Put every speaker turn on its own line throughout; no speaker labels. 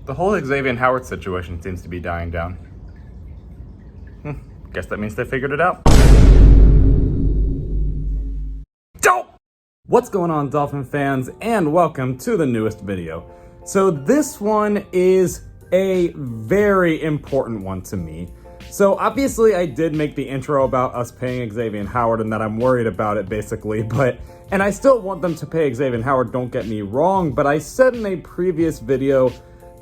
The whole Xavien Howard situation seems to be dying down. Guess that means they figured it out. What's going on, Dolphin fans, and welcome to the newest video. So this one is a very important one to me. So obviously I did make the intro about us paying Xavien Howard and that I'm worried about it basically, and I still want them to pay Xavien Howard, don't get me wrong, but I said in a previous video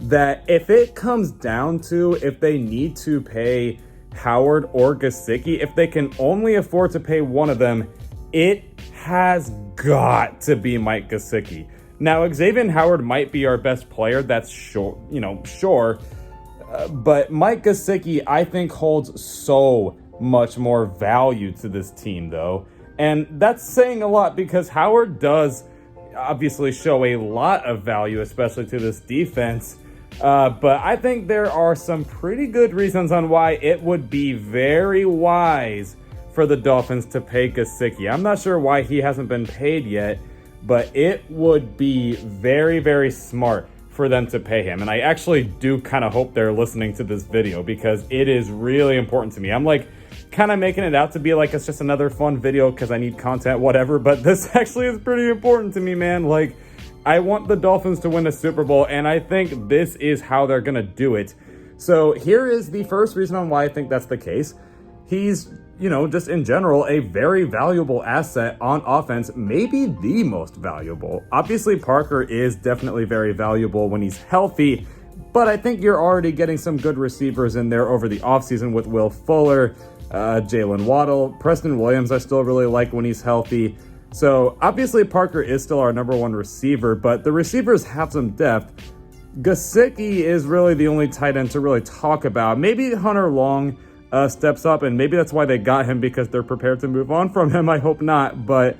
that if it comes down to if they need to pay Howard or Gesicki, if they can only afford to pay one of them, it has got to be Mike Gesicki. Now, Xavien Howard might be our best player, that's sure, but Mike Gesicki, I think, holds so much more value to this team, though. And that's saying a lot because Howard does obviously show a lot of value, especially to this defense. But I think there are some pretty good reasons on why it would be very wise for the Dolphins to pay Gesicki. I'm not sure why he hasn't been paid yet, but it would be very, very smart for them to pay him. And I actually do kind of hope they're listening to this video because it is really important to me. I'm like kind of making it out to be like it's just another fun video because I need content, whatever, but this actually is pretty important to me, man. Like, I want the Dolphins to win the Super Bowl, and I think this is how they're gonna do it. So here is the first reason on why I think that's the case. He's, just in general, a very valuable asset on offense, maybe the most valuable. Obviously, Parker is definitely very valuable when he's healthy, but I think you're already getting some good receivers in there over the offseason with Will Fuller, Jalen Waddle, Preston Williams I still really like when he's healthy. So obviously Parker is still our number one receiver, but the receivers have some depth. Gesicki is really the only tight end to really talk about. Maybe Hunter Long steps up, and maybe that's why they got him, because they're prepared to move on from him. I hope not, but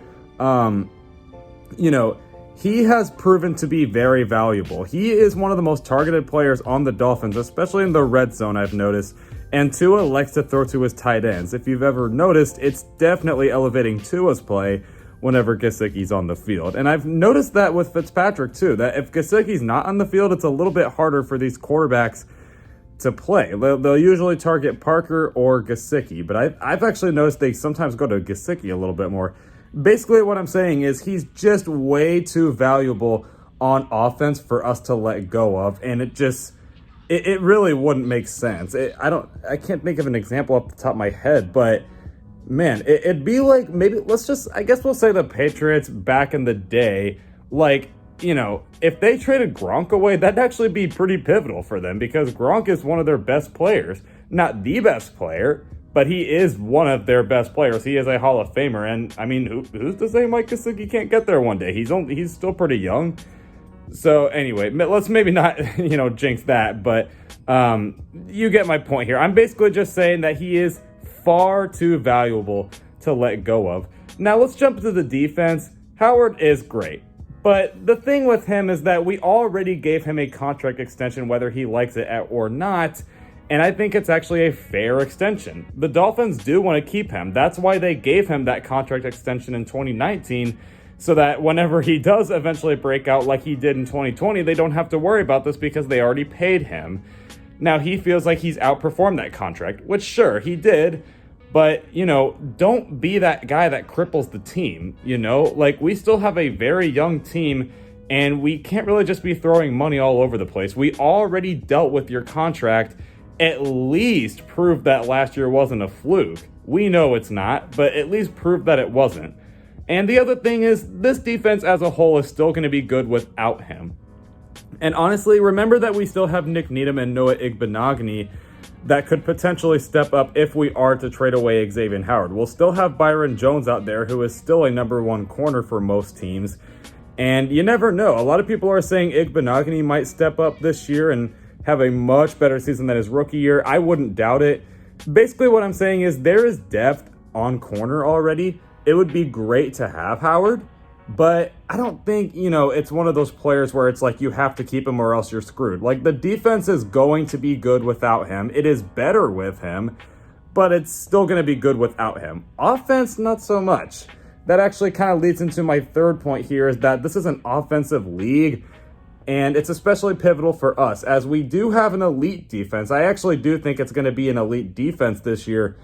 he has proven to be very valuable. He is one of the most targeted players on the Dolphins, especially in the red zone, I've noticed. And Tua likes to throw to his tight ends. If you've ever noticed, it's definitely elevating Tua's play whenever Gesicki's on the field. And I've noticed that with Fitzpatrick too, that if Gesicki's not on the field, it's a little bit harder for these quarterbacks to play. They'll usually target Parker or Gesicki, but I've actually noticed they sometimes go to Gesicki a little bit more. Basically what I'm saying is he's just way too valuable on offense for us to let go of, and it really wouldn't make sense. I can't think of an example off the top of my head, but man, it'd be like, maybe I guess we'll say the Patriots back in the day, like, if they traded Gronk away, that'd actually be pretty pivotal for them because Gronk is one of their best players. Not the best player, but he is one of their best players. He is a Hall of Famer, and I mean, who's to say Mike Gesicki can't get there one day? He's still pretty young. So anyway, let's maybe not, jinx that, but you get my point here. I'm basically just saying that he is far too valuable to let go of. Now let's jump into the defense. Howard is great, but the thing with him is that we already gave him a contract extension, whether he likes it or not, and I think it's actually a fair extension. The Dolphins do want to keep him. That's why they gave him that contract extension in 2019, so that whenever he does eventually break out like he did in 2020, they don't have to worry about this because they already paid him. Now, he feels like he's outperformed that contract, which sure, he did, but, don't be that guy that cripples the team, Like, we still have a very young team, and we can't really just be throwing money all over the place. We already dealt with your contract. At least prove that last year wasn't a fluke. We know it's not, but at least prove that it wasn't. And the other thing is, this defense as a whole is still going to be good without him. And honestly, remember that we still have Nick Needham and Noah Igbenogany that could potentially step up if we are to trade away Xavien Howard. We'll still have Byron Jones out there, who is still a number one corner for most teams. And you never know. A lot of people are saying Igbenogany might step up this year and have a much better season than his rookie year. I wouldn't doubt it. Basically what I'm saying is there is depth on corner already. It would be great to have Howard, but I don't think, it's one of those players where it's like you have to keep him or else you're screwed. Like, the defense is going to be good without him. It is better with him, but it's still going to be good without him. Offense, not so much. That actually kind of leads into my third point here, is that this is an offensive league. And it's especially pivotal for us as we do have an elite defense. I actually do think it's going to be an elite defense this year,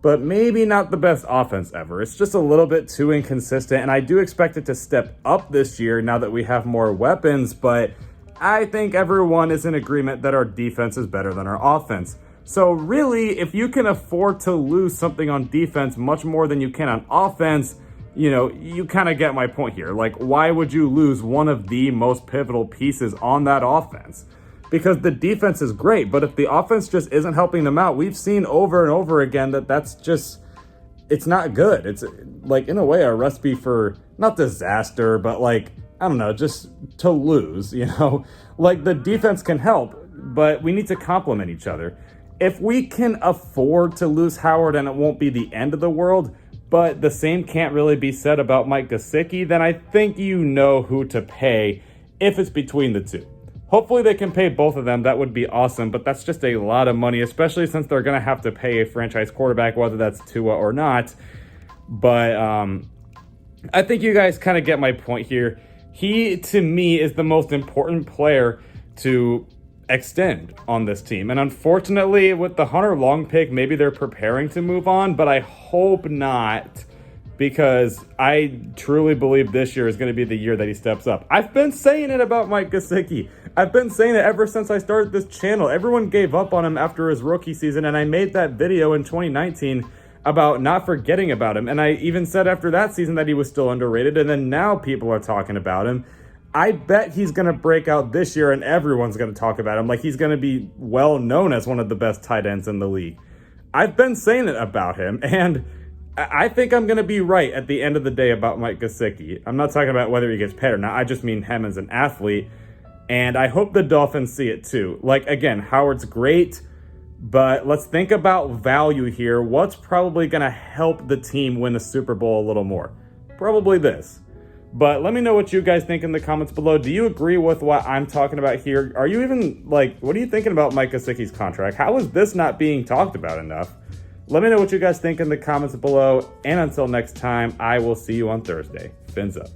but maybe not the best offense ever. It's just a little bit too inconsistent, and I do expect it to step up this year now that we have more weapons, but I think everyone is in agreement that our defense is better than our offense. So really, if you can afford to lose something on defense much more than you can on offense, you kind of get my point here. Like, why would you lose one of the most pivotal pieces on that offense? Because the defense is great, but if the offense just isn't helping them out, we've seen over and over again that's just, it's not good. It's like, in a way, a recipe for, not disaster, but like, I don't know, just to lose, Like, the defense can help, but we need to complement each other. If we can afford to lose Howard and it won't be the end of the world, but the same can't really be said about Mike Gesicki, then I think you know who to pay if it's between the two. Hopefully they can pay both of them. That would be awesome, but that's just a lot of money, especially since they're going to have to pay a franchise quarterback, whether that's Tua or not. But I think you guys kind of get my point here. He, to me, is the most important player to extend on this team. And unfortunately, with the Hunter Long pick, maybe they're preparing to move on, but I hope not, because I truly believe this year is going to be the year that he steps up. I've been saying it about Mike Gesicki. I've been saying it ever since I started this channel. Everyone gave up on him after his rookie season, and I made that video in 2019 about not forgetting about him. And I even said after that season that he was still underrated, and then now people are talking about him. I bet he's going to break out this year and everyone's going to talk about him. Like, he's going to be well known as one of the best tight ends in the league. I've been saying it about him, and I think I'm going to be right at the end of the day about Mike Gesicki. I'm not talking about whether he gets paid or not. I just mean him as an athlete, and I hope the Dolphins see it too. Like, again, Howard's great, but let's think about value here. What's probably going to help the team win the Super Bowl a little more? Probably this. But let me know what you guys think in the comments below. Do you agree with what I'm talking about here? Are you even, what are you thinking about Mike Gesicki's contract? How is this not being talked about enough? Let me know what you guys think in the comments below. And until next time, I will see you on Thursday. Fins up.